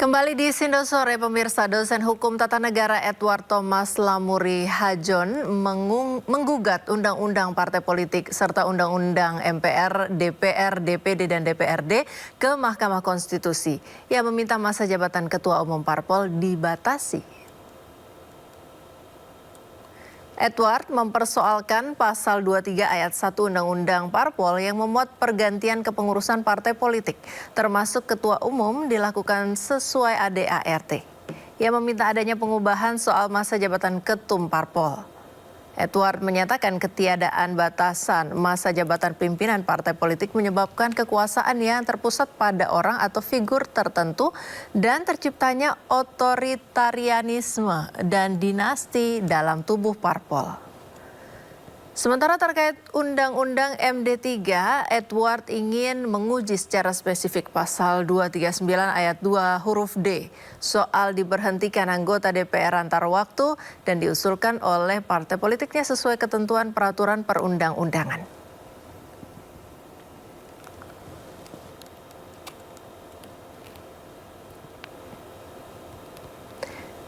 Kembali di Sindo Sore, pemirsa, dosen hukum tata negara Edward Thomas Lamuri Hajon menggugat undang-undang partai politik serta undang-undang MPR, DPR, DPD, dan DPRD ke Mahkamah Konstitusi. Ia meminta masa jabatan Ketua Umum Parpol dibatasi. Edward mempersoalkan pasal 23 ayat 1 Undang-Undang Parpol yang memuat pergantian kepengurusan partai politik, termasuk ketua umum dilakukan sesuai ADART. Ia meminta adanya pengubahan soal masa jabatan ketum Parpol. Edward menyatakan ketiadaan batasan masa jabatan pimpinan partai politik menyebabkan kekuasaan yang terpusat pada orang atau figur tertentu dan terciptanya otoritarianisme dan dinasti dalam tubuh parpol. Sementara terkait Undang-Undang MD3, Edward ingin menguji secara spesifik pasal 239 ayat 2 huruf D soal diberhentikan anggota DPR antar waktu dan diusulkan oleh partai politiknya sesuai ketentuan peraturan perundang-undangan.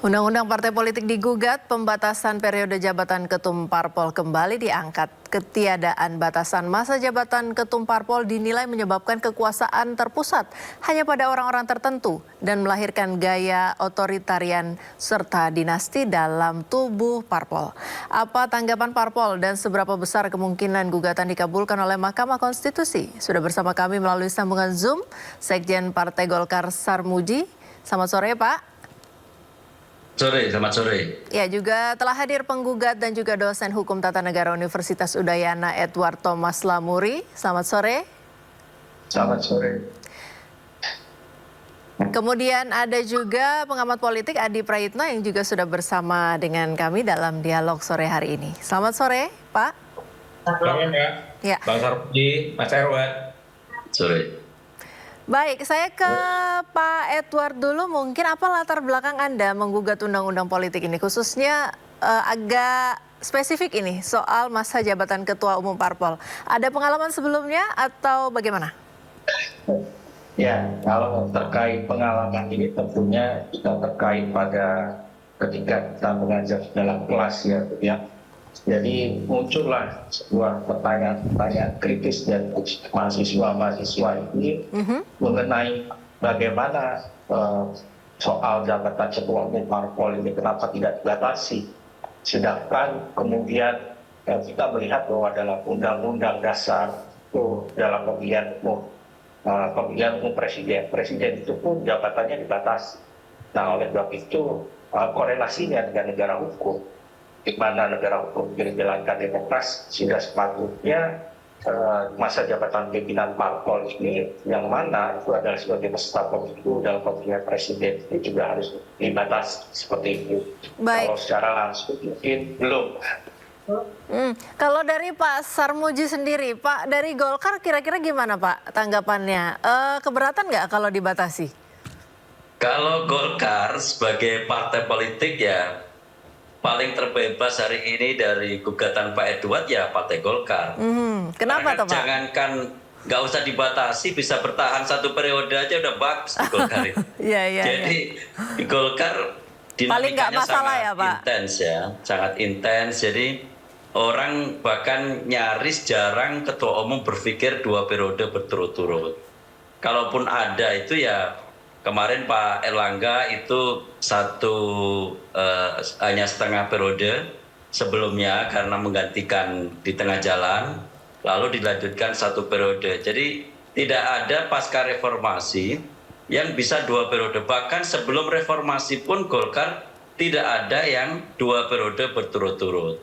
Undang-undang partai politik digugat, pembatasan periode jabatan ketum parpol kembali diangkat. Ketiadaan batasan masa jabatan ketum parpol dinilai menyebabkan kekuasaan terpusat hanya pada orang-orang tertentu dan melahirkan gaya otoritarian serta dinasti dalam tubuh parpol. Apa tanggapan parpol dan seberapa besar kemungkinan gugatan dikabulkan oleh Mahkamah Konstitusi? Sudah bersama kami melalui sambungan Zoom, Sekjen Partai Golkar Sarmuji. Selamat sore, Pak. Selamat sore. Ya, juga telah hadir penggugat dan juga dosen hukum tata negara Universitas Udayana Edward Thomas Lamuri. Selamat sore. Selamat sore. Kemudian ada juga pengamat politik Adi Praitno yang juga sudah bersama dengan kami dalam dialog sore hari ini. Selamat sore, Pak. Selamat Pak. Ya. Bang Sarmuji, Mas Erwan. Sore. Baik, saya ke Pak Edward dulu. Mungkin apa latar belakang Anda menggugat undang-undang politik ini, khususnya agak spesifik ini soal masa jabatan Ketua Umum Parpol. Ada pengalaman sebelumnya atau bagaimana? Ya, kalau terkait pengalaman ini tentunya kita terkait pada ketika kita mengajar dalam kelas ya. Jadi muncullah sebuah pertanyaan-pertanyaan kritis dan mahasiswa-mahasiswa ini mengenai bagaimana soal jabatan ketua umum parpol ini kenapa tidak dibatasi. Sedangkan kemudian kita melihat bahwa dalam undang-undang dasar itu dalam pemilihan umum presiden itu pun jabatannya dibatasi. Nah, oleh sebab itu korelasinya dengan negara hukum, di mana negara hukum menjalankan demokrasi, sehingga sepatutnya masa jabatan pimpinan parpol ini yang mana itu adalah sebagai peserta pemilu dalam pemilihan presiden itu juga harus dibatasi seperti itu. Baik. Kalau secara langsung mungkin belum. Kalau dari Pak Sarmuji sendiri, Pak, dari Golkar kira-kira gimana Pak tanggapannya? Keberatan nggak kalau dibatasi? Kalau Golkar sebagai partai politik ya paling terbebas hari ini dari gugatan Pak Edward ya Partai Golkar. Kenapa tuh Pak? Jangankan nggak usah dibatasi, bisa bertahan satu periode aja udah bagus di Golkar itu. Jadi di Golkar dinamikanya sangat intens ya, sangat intens. Jadi orang bahkan nyaris jarang ketua umum berpikir 2 periode berturut-turut. Kalaupun ada itu ya kemarin Pak Erlangga itu hanya setengah periode sebelumnya karena menggantikan di tengah jalan, lalu dilanjutkan 1 periode. Jadi tidak ada pasca reformasi yang bisa 2 periode. Bahkan sebelum reformasi pun Golkar tidak ada yang 2 periode berturut-turut.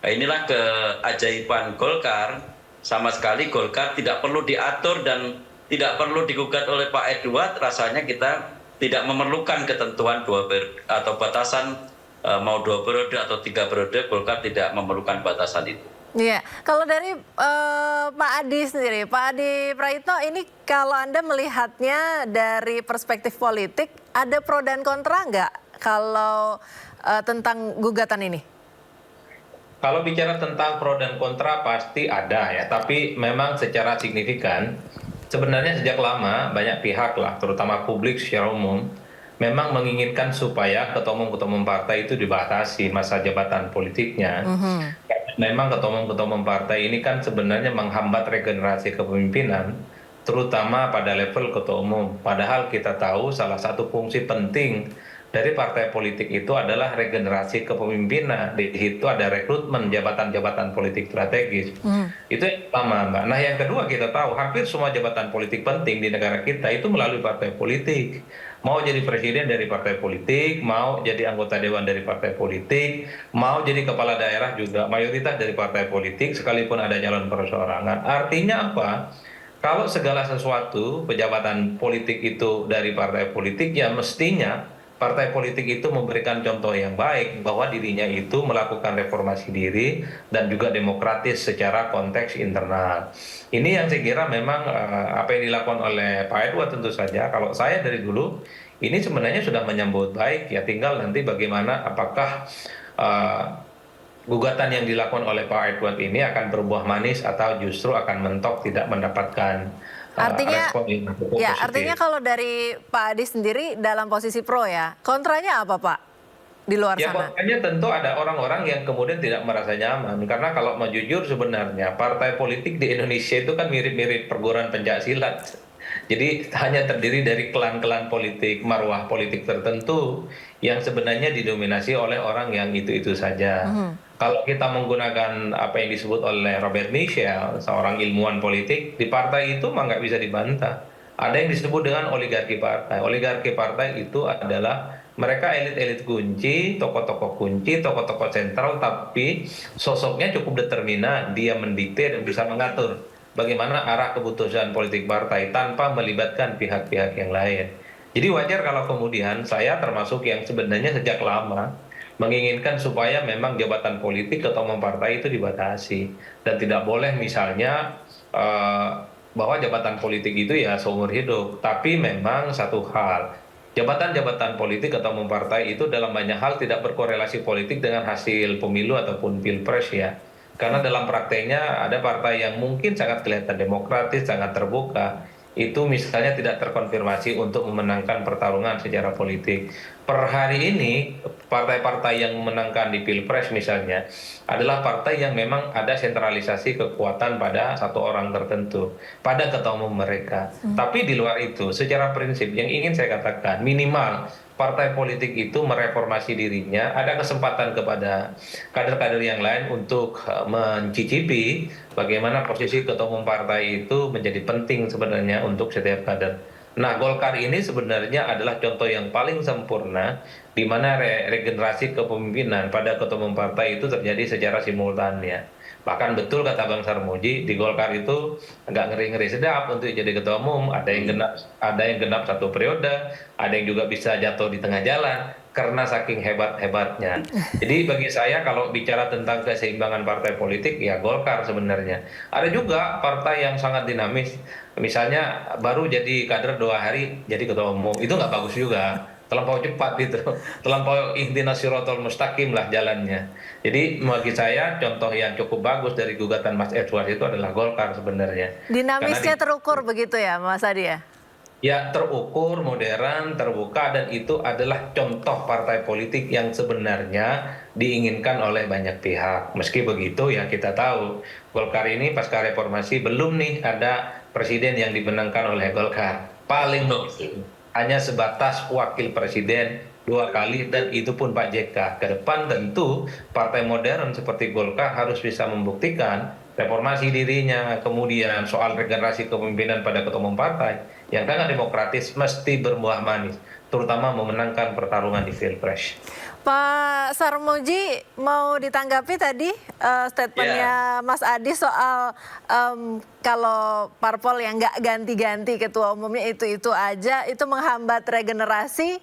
Nah, inilah keajaiban Golkar. Sama sekali Golkar tidak perlu diatur dan tidak perlu digugat oleh Pak Edward. Rasanya kita tidak memerlukan ketentuan 2 periode atau batasan mau 2 periode atau 3 periode. Golkar tidak memerlukan batasan itu. Iya, kalau dari Pak Adi sendiri, Pak Adi Praitno, ini kalau Anda melihatnya dari perspektif politik, ada pro dan kontra nggak kalau tentang gugatan ini? Kalau bicara tentang pro dan kontra pasti ada ya, tapi memang secara signifikan sebenarnya sejak lama banyak pihak lah, terutama publik secara umum, memang menginginkan supaya ketua umum partai itu dibatasi masa jabatan politiknya. Memang ketua umum partai ini kan sebenarnya menghambat regenerasi kepemimpinan, terutama pada level ketua umum. Padahal kita tahu salah satu fungsi penting dari partai politik itu adalah regenerasi kepemimpinan. Di situ ada rekrutmen jabatan-jabatan politik strategis. Itu yang pertama, Mbak. Nah, yang kedua kita tahu hampir semua jabatan politik penting di negara kita itu melalui partai politik. Mau jadi presiden dari partai politik, mau jadi anggota dewan dari partai politik, mau jadi kepala daerah juga mayoritas dari partai politik, sekalipun ada calon perseorangan. Artinya apa? Kalau segala sesuatu pejabatan politik itu dari partai politik, ya mestinya partai politik itu memberikan contoh yang baik bahwa dirinya itu melakukan reformasi diri dan juga demokratis secara konteks internal. Ini yang saya kira memang apa yang dilakukan oleh Pak Edward tentu saja. Kalau saya dari dulu ini sebenarnya sudah menyambut baik, ya tinggal nanti bagaimana apakah gugatan yang dilakukan oleh Pak Edward ini akan berbuah manis atau justru akan mentok tidak mendapatkan respon yang cukup ya, positif. artinya kalau dari Pak Adi sendiri dalam posisi pro ya, kontranya apa Pak di luar Ya, sana? makanya tentu ada orang-orang yang kemudian tidak merasa nyaman. Karena kalau mau jujur sebenarnya partai politik di Indonesia itu kan mirip-mirip perguruan pencaksilat. Jadi hanya terdiri dari klan-klan politik, marwah politik tertentu yang sebenarnya didominasi oleh orang yang itu-itu saja. Kalau kita menggunakan apa yang disebut oleh Robert Michel, seorang ilmuwan politik, di partai itu mah nggak bisa dibantah. Ada yang disebut dengan oligarki partai. Oligarki partai itu adalah mereka elit-elit kunci, tokoh-tokoh kunci, tokoh-tokoh sentral, tapi sosoknya cukup determinan. Dia mendikte dan bisa mengatur bagaimana arah keputusan politik partai tanpa melibatkan pihak-pihak yang lain. Jadi wajar kalau kemudian saya termasuk yang sebenarnya sejak lama menginginkan supaya memang jabatan politik ketua umum partai itu dibatasi. Dan tidak boleh misalnya bahwa jabatan politik itu ya seumur hidup. Tapi memang satu hal, jabatan-jabatan politik ketua umum partai itu dalam banyak hal tidak berkorelasi politik dengan hasil pemilu ataupun pilpres ya. Karena dalam prakteknya ada partai yang mungkin sangat kelihatan demokratis, sangat terbuka, itu misalnya tidak terkonfirmasi untuk memenangkan pertarungan secara politik. Per hari ini, partai-partai yang memenangkan di pilpres misalnya, adalah partai yang memang ada sentralisasi kekuatan pada satu orang tertentu, pada ketua umum mereka. Tapi di luar itu, secara prinsip yang ingin saya katakan, minimal partai politik itu mereformasi dirinya, ada kesempatan kepada kader-kader yang lain untuk mencicipi bagaimana posisi ketua umum partai itu menjadi penting sebenarnya untuk setiap kader. Nah, Golkar ini sebenarnya adalah contoh yang paling sempurna di mana regenerasi kepemimpinan pada ketua umum partai itu terjadi secara simultan ya. Bahkan betul kata Bang Sarmuji, di Golkar itu agak ngeri-ngeri sedap untuk jadi ketua umum. Ada yang genap satu periode, ada yang juga bisa jatuh di tengah jalan karena saking hebat-hebatnya. Jadi bagi saya kalau bicara tentang keseimbangan partai politik, ya Golkar sebenarnya. Ada juga partai yang sangat dinamis, misalnya baru jadi kader 2 hari jadi ketua umum, itu nggak bagus juga. Terlampau cepat itu, terlampau ihdinas siratal mustaqim lah jalannya. Jadi bagi saya contoh yang cukup bagus dari gugatan Mas Edward itu adalah Golkar sebenarnya. Dinamisnya terukur begitu ya Mas Adi ya? Ya terukur, modern, terbuka, dan itu adalah contoh partai politik yang sebenarnya diinginkan oleh banyak pihak. Meski begitu ya kita tahu Golkar ini pasca reformasi belum nih ada presiden yang dimenangkan oleh Golkar. Paling hanya sebatas wakil presiden 2 kali, dan itu pun Pak JK. Ke depan tentu partai modern seperti Golkar harus bisa membuktikan reformasi dirinya, kemudian soal regenerasi kepemimpinan pada ketua umum partai yang sangat demokratis mesti berbuah manis, terutama memenangkan pertarungan di Pilpres. Pak Sarmuji mau ditanggapi tadi statementnya Mas Adi soal kalau parpol yang nggak ganti-ganti ketua umumnya itu aja, itu menghambat regenerasi.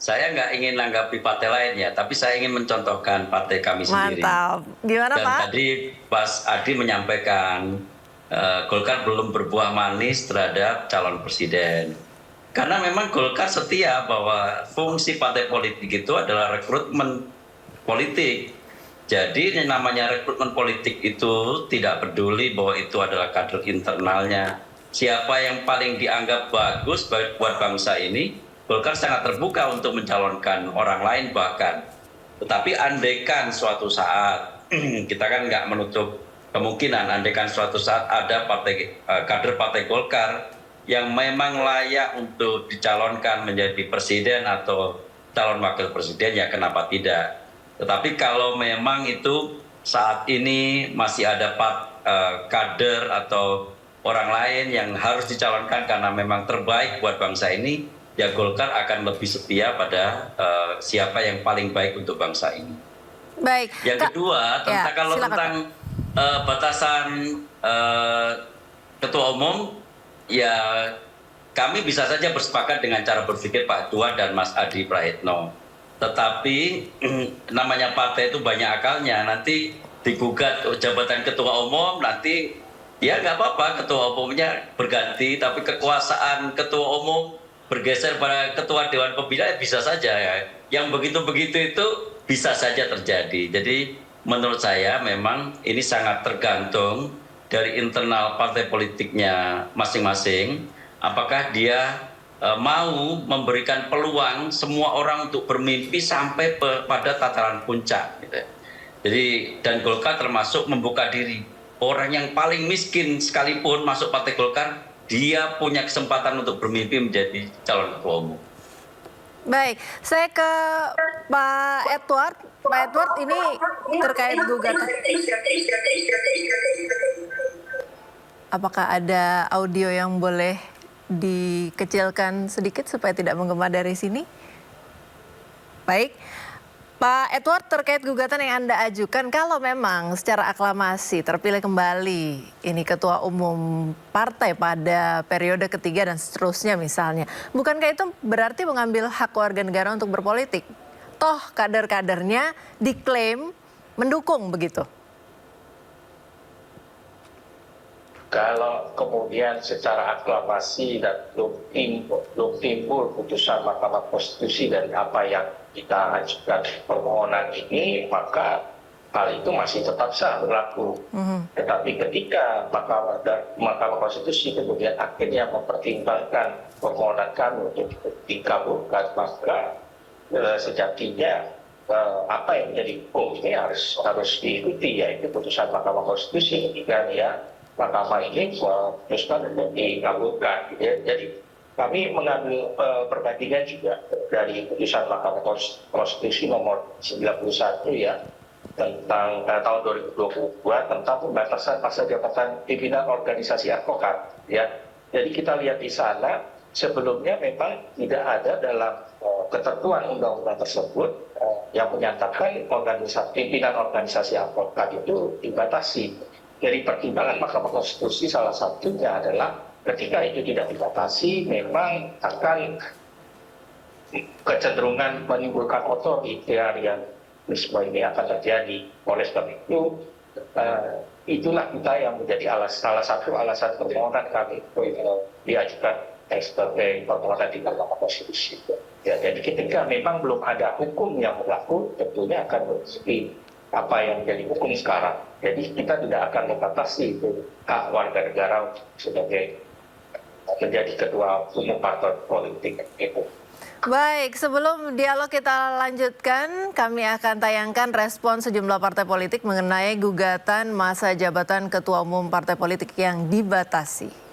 Saya nggak ingin menanggapi partai lain ya, tapi saya ingin mencontohkan partai kami sendiri. Mantap. Gimana Dan Pak? tadi Mas Adi menyampaikan Golkar belum berbuah manis terhadap calon presiden. Karena memang Golkar setia bahwa fungsi partai politik itu adalah rekrutmen politik. Jadi yang namanya rekrutmen politik itu tidak peduli bahwa itu adalah kader internalnya. Siapa yang paling dianggap bagus buat bangsa ini, Golkar sangat terbuka untuk mencalonkan orang lain bahkan. Tetapi andaikan suatu saat, kita kan nggak menutup kemungkinan, andaikan suatu saat ada kader partai Golkar yang memang layak untuk dicalonkan menjadi presiden atau calon wakil presiden, ya kenapa tidak. Tetapi kalau memang itu saat ini masih ada kader atau orang lain yang harus dicalonkan karena memang terbaik buat bangsa ini, ya Golkar akan lebih setia pada siapa yang paling baik untuk bangsa ini. Baik. Yang kedua, tentang batasan ketua umum, ya kami bisa saja bersepakat dengan cara berpikir Pak Ketua dan Mas Adi Praetno. Tetapi namanya partai itu banyak akalnya, nanti digugat jabatan ketua umum, nanti ya nggak apa-apa ketua umumnya berganti, tapi kekuasaan ketua umum bergeser pada ketua Dewan Pembina bisa saja ya. Yang begitu-begitu itu bisa saja terjadi. Jadi menurut saya memang ini sangat tergantung dari internal partai politiknya masing-masing, apakah dia mau memberikan peluang semua orang untuk bermimpi sampai pada tataran puncak. Gitu. Jadi dan Golkar termasuk membuka diri. Orang yang paling miskin sekalipun masuk partai Golkar, dia punya kesempatan untuk bermimpi menjadi calon ketua umum. Baik, saya ke Pak Edward. Pak Edward, ini terkait gugatan. Apakah ada audio yang boleh dikecilkan sedikit supaya tidak menggema dari sini? Baik. Pak Edward, terkait gugatan yang Anda ajukan, kalau memang secara aklamasi terpilih kembali ini ketua umum partai pada periode ketiga dan seterusnya misalnya, bukankah itu berarti mengambil hak warga negara untuk berpolitik? Toh kader-kadernya diklaim mendukung begitu. Kalau kemudian secara aklamasi dan belum timbul putusan Mahkamah Konstitusi dari apa yang kita ajukan permohonan ini, maka hal itu masih tetap sah berlaku. Tetapi ketika Mahkamah Konstitusi kemudian akhirnya mempertimbangkan permohonan kami untuk dikabulkan, maka sejatinya apa yang menjadi hukum ini harus diikuti, yaitu putusan Mahkamah Konstitusi ketika Mahkamah ini memutuskan untuk dikabulkan. Jadi kami mengambil perbandingan juga dari putusan Mahkamah Konstitusi nomor 91 ya tentang tahun 2022 tentang pembatasan masa jabatan pimpinan organisasi advokat ya. Jadi kita lihat di sana sebelumnya memang tidak ada dalam ketentuan undang-undang tersebut yang menyatakan pimpinan organisasi advokat itu dibatasi. Dari pertimbangan Mahkamah Konstitusi salah satunya adalah ketika itu tidak dibatasi, memang akan kecenderungan menimbulkan otoritarianisme ini akan terjadi. Oleh sebab itu, itulah kita yang menjadi salah satu alasan permohonan kami diajukan sebagai permohonan di Mahkamah Konstitusi. Ya, jadi ketika memang belum ada hukum yang berlaku, tentunya akan bersepi apa yang menjadi hukum sekarang. Jadi kita tidak akan membatasi itu hak warga negara sebagai menjadi ketua umum partai politik itu. Baik, sebelum dialog kita lanjutkan, kami akan tayangkan respon sejumlah partai politik mengenai gugatan masa jabatan ketua umum partai politik yang dibatasi.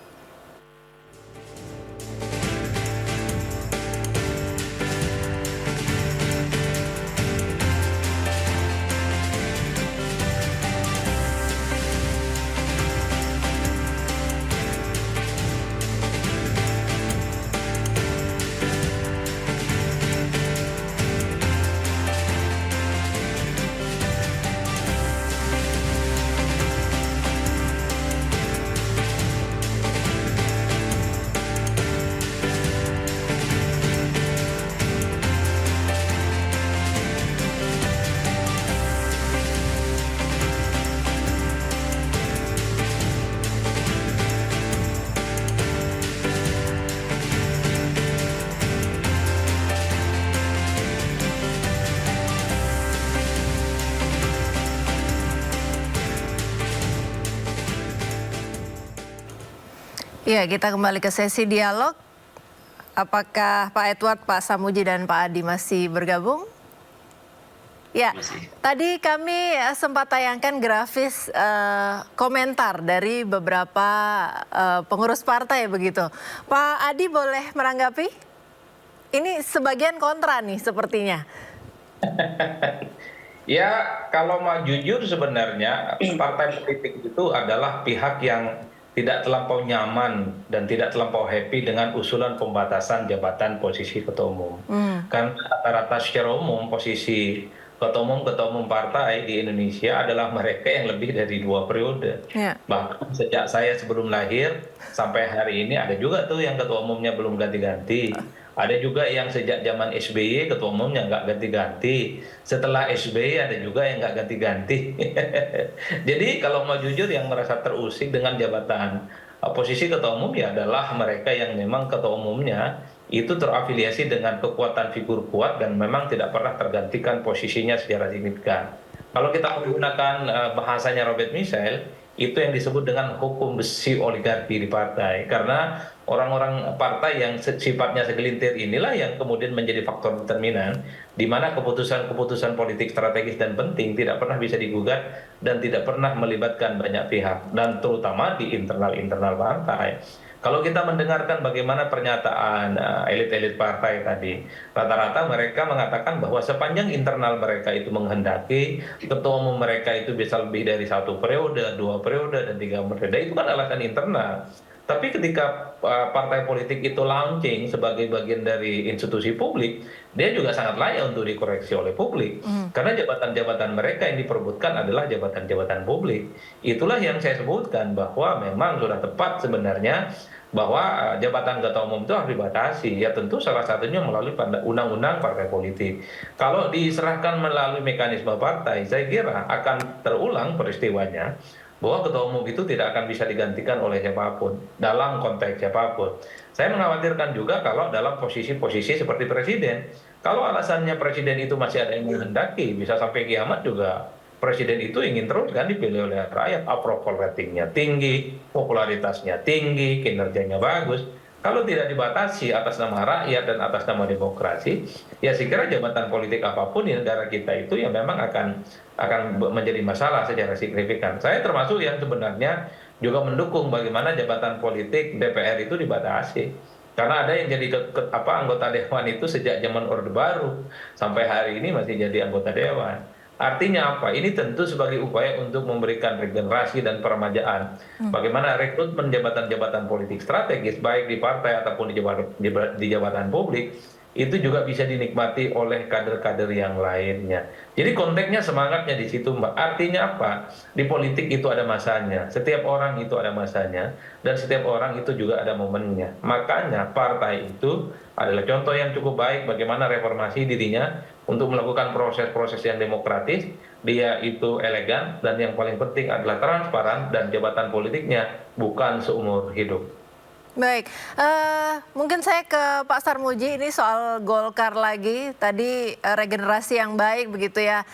Ya, kita kembali ke sesi dialog. Apakah Pak Edward, Pak Samuji, dan Pak Adi masih bergabung? Ya, Masih. tadi kami sempat tayangkan grafis komentar dari beberapa pengurus partai begitu. Pak Adi boleh menanggapi? Ini sebagian kontra nih sepertinya. Ya, kalau mau jujur sebenarnya partai politik itu adalah pihak yang tidak terlampau nyaman dan tidak terlampau happy dengan usulan pembatasan jabatan posisi ketua umum. Karena rata-rata secara umum posisi ketua umum partai di Indonesia adalah mereka yang lebih dari 2 periode. Ya. Bahkan sejak saya sebelum lahir sampai hari ini ada juga tuh yang ketua umumnya belum ganti-ganti. Ada juga yang sejak zaman SBY ketua umumnya nggak ganti-ganti. Setelah SBY ada juga yang nggak ganti-ganti. Jadi kalau mau jujur yang merasa terusik dengan jabatan posisi ketua umum ya adalah mereka yang memang ketua umumnya itu terafiliasi dengan kekuatan figur kuat dan memang tidak pernah tergantikan posisinya secara signifikan. Kalau kita menggunakan bahasanya Robert Michel, itu yang disebut dengan hukum besi oligarki di partai. Karena orang-orang partai yang sifatnya segelintir inilah yang kemudian menjadi faktor determinan, di mana keputusan-keputusan politik strategis dan penting tidak pernah bisa digugat dan tidak pernah melibatkan banyak pihak, dan terutama di internal-internal partai. Kalau kita mendengarkan bagaimana pernyataan elit-elit partai tadi, rata-rata mereka mengatakan bahwa sepanjang internal mereka itu menghendaki ketua umum mereka itu bisa lebih dari 1 periode, 2 periode, dan 3 periode, itu kan alasan internal. Tapi ketika partai politik itu launching sebagai bagian dari institusi publik, dia juga sangat layak untuk dikoreksi oleh publik. Karena jabatan-jabatan mereka yang diperebutkan adalah jabatan-jabatan publik. Itulah yang saya sebutkan bahwa memang sudah tepat sebenarnya bahwa jabatan ketua umum itu harus dibatasi. Ya tentu salah satunya melalui undang-undang partai politik. Kalau diserahkan melalui mekanisme partai, saya kira akan terulang peristiwanya bahwa ketua umum itu tidak akan bisa digantikan oleh siapapun, dalam konteks siapapun. Saya mengkhawatirkan juga kalau dalam posisi-posisi seperti presiden. Kalau alasannya presiden itu masih ada yang menghendaki, bisa sampai kiamat juga presiden itu ingin terus kan dipilih oleh rakyat, approval ratingnya tinggi, popularitasnya tinggi, kinerjanya bagus. Kalau tidak dibatasi atas nama rakyat dan atas nama demokrasi, ya saya kira jabatan politik apapun di negara kita itu ya memang akan menjadi masalah secara signifikan. Saya termasuk yang sebenarnya juga mendukung bagaimana jabatan politik DPR itu dibatasi. Karena ada yang jadi anggota dewan itu sejak zaman Orde Baru sampai hari ini masih jadi anggota dewan. Artinya apa? Ini tentu sebagai upaya untuk memberikan regenerasi dan peremajaan. Bagaimana rekrutmen jabatan-jabatan politik strategis, baik di partai ataupun di jabatan publik, itu juga bisa dinikmati oleh kader-kader yang lainnya. Jadi konteksnya semangatnya di situ, Mbak. Artinya apa? Di politik itu ada masanya. Setiap orang itu ada masanya. Dan setiap orang itu juga ada momennya. Makanya partai itu adalah contoh yang cukup baik bagaimana reformasi dirinya untuk melakukan proses-proses yang demokratis, dia itu elegan, dan yang paling penting adalah transparan, dan jabatan politiknya bukan seumur hidup. Baik, mungkin saya ke Pak Sarmuji, ini soal Golkar lagi. Tadi regenerasi yang baik begitu ya,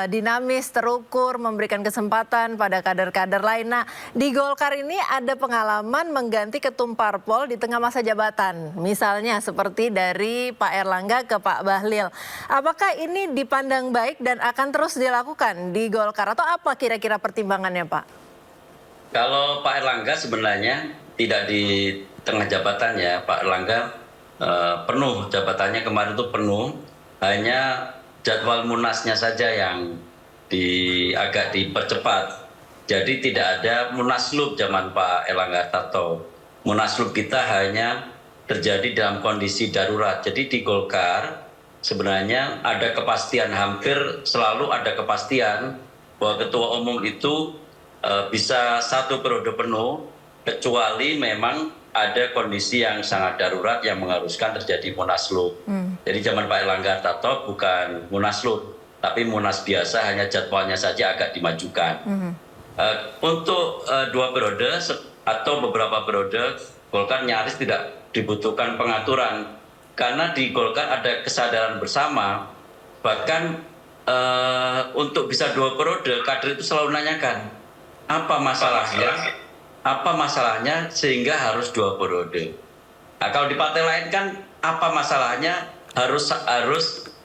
dinamis, terukur, memberikan kesempatan pada kader-kader lain. Nah, di Golkar ini ada pengalaman mengganti ketum parpol di tengah masa jabatan. Misalnya seperti dari Pak Erlangga ke Pak Bahlil. Apakah ini dipandang baik dan akan terus dilakukan di Golkar? Atau apa kira-kira pertimbangannya, Pak? Kalau Pak Erlangga sebenarnya tidak di tengah jabatannya. Pak Erlangga penuh jabatannya, kemarin itu penuh, hanya jadwal munasnya saja yang agak dipercepat. Jadi tidak ada munaslup zaman Pak Erlangga Hartarto. Munaslup kita hanya terjadi dalam kondisi darurat. Jadi di Golkar sebenarnya ada kepastian, hampir selalu ada kepastian bahwa ketua umum itu bisa 1 periode penuh, kecuali memang ada kondisi yang sangat darurat yang mengharuskan terjadi munaslup. Jadi zaman Pak Erlangga Hartarto bukan munaslup, tapi munas biasa, hanya jadwalnya saja agak dimajukan. Untuk 2 periode atau beberapa periode, Golkar nyaris tidak dibutuhkan pengaturan, karena di Golkar ada kesadaran bersama. Bahkan untuk bisa 2 periode, kader itu selalu nanyakan apa masalahnya sehingga harus 2 periode. Nah, kalau di partai lain kan apa masalahnya harus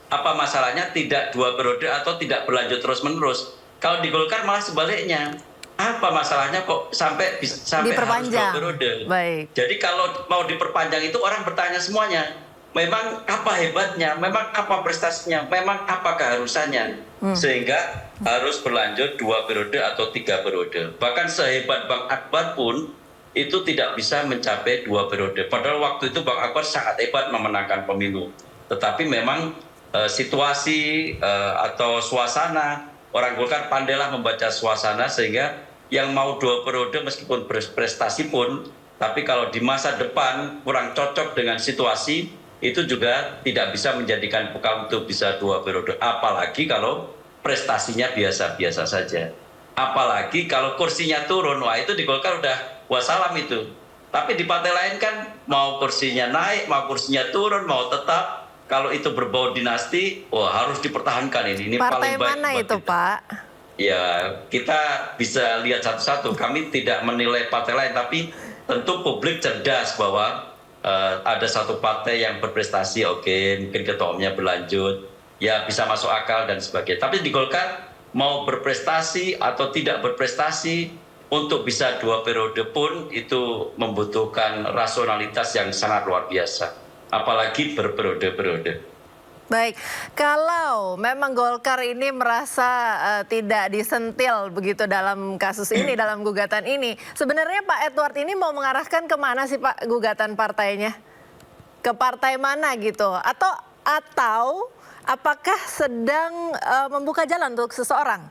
apa masalahnya tidak 2 periode atau tidak berlanjut terus-menerus. Kalau di Golkar malah sebaliknya. Apa masalahnya kok sampai harus 2 Diperpanjang. periode? Baik. Jadi kalau mau diperpanjang itu orang bertanya semuanya. Memang apa hebatnya? Memang apa prestasinya? Memang apa keharusannya? Sehingga harus berlanjut 2 periode atau 3 periode. Bahkan sehebat Bang Akbar pun itu tidak bisa mencapai 2 periode. Padahal waktu itu Bang Akbar sangat hebat memenangkan pemilu. Tetapi memang situasi atau suasana, orang Golkar pandailah membaca suasana sehingga yang mau 2 periode meskipun berprestasi pun, tapi kalau di masa depan kurang cocok dengan situasi, itu juga tidak bisa menjadikan bekal untuk bisa 2 periode. Apalagi kalau prestasinya biasa-biasa saja. Apalagi kalau kursinya turun, wah itu di Golkar udah wassalam itu. Tapi di partai lain kan mau kursinya naik, mau kursinya turun, mau tetap. Kalau itu berbau dinasti, wah harus dipertahankan ini. Partai Paling baik mana buat itu, kita. Pak? Ya, kita bisa lihat satu-satu. Kami tidak menilai partai lain, tapi tentu publik cerdas bahwa ada satu partai yang berprestasi, oke, mungkin ketua umumnya berlanjut, ya bisa masuk akal dan sebagainya. Tapi di Golkar mau berprestasi atau tidak berprestasi, untuk bisa 2 periode pun itu membutuhkan rasionalitas yang sangat luar biasa. Apalagi berperiode-periode. Baik, kalau memang Golkar ini merasa tidak disentil begitu dalam kasus ini, dalam gugatan ini, sebenarnya Pak Edward ini mau mengarahkan kemana sih Pak gugatan partainya? Ke partai mana gitu? Atau apakah sedang membuka jalan untuk seseorang?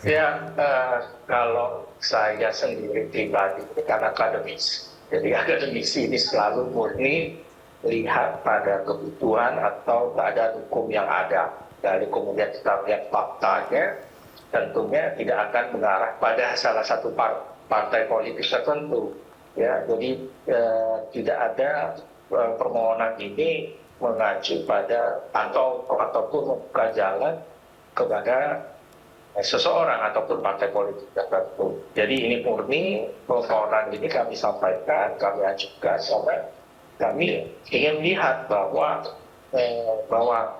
Ya, kalau saya sendiri pribadi kan akademis. Jadi akademisi ini selalu murni lihat pada kebutuhan atau keadaan hukum yang ada. Dari kemudian kita lihat faktanya, tentunya tidak akan mengarah pada salah satu partai politik tertentu. Ya, jadi tidak ada permohonan ini mengacu pada ataupun membuka jalan kepada seseorang ataupun partai politik tertentu. Jadi ini murni permohonan ini kami sampaikan, kami ajukan karena kami ingin lihat bahwa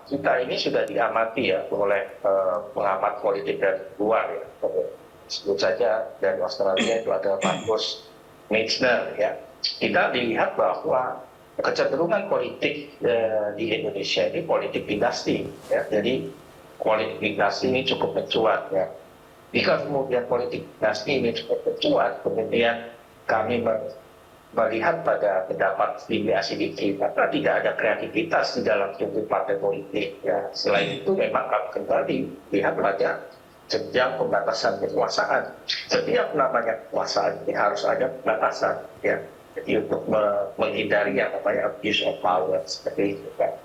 kita ini sudah diamati ya oleh pengamat politik dari luar ya. Sebut saja dari Australia itu ada Marcus Meitzner ya. Kita dilihat bahwa kecenderungan politik di Indonesia ini politik dinasti ya. Jadi politik dinasti ini cukup mencuat ya. Jika kemudian politik dinasti ini cukup mencuat, kemudian kami melihat pada pendapat Bibi Asidiki, maka tidak ada kreativitas di dalam tubuh partai politik ya. Selain itu memang kami kembali lihat pada jenjang pembatasan kekuasaan. Setiap namanya kekuasaan ini harus ada pembatasan ya. Jadi untuk menghindari yang namanya abuse of power seperti itu kan.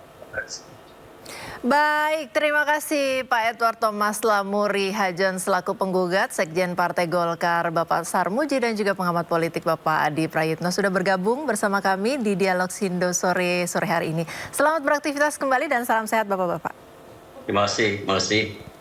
Baik, terima kasih Pak Edward Thomas Lamuri Hajon selaku penggugat Sekjen Partai Golkar Bapak Sarmuji dan juga pengamat politik Bapak Adi Prayitno sudah bergabung bersama kami di Dialog Sindo sore hari ini. Selamat beraktivitas kembali dan salam sehat Bapak-Bapak. Terima kasih.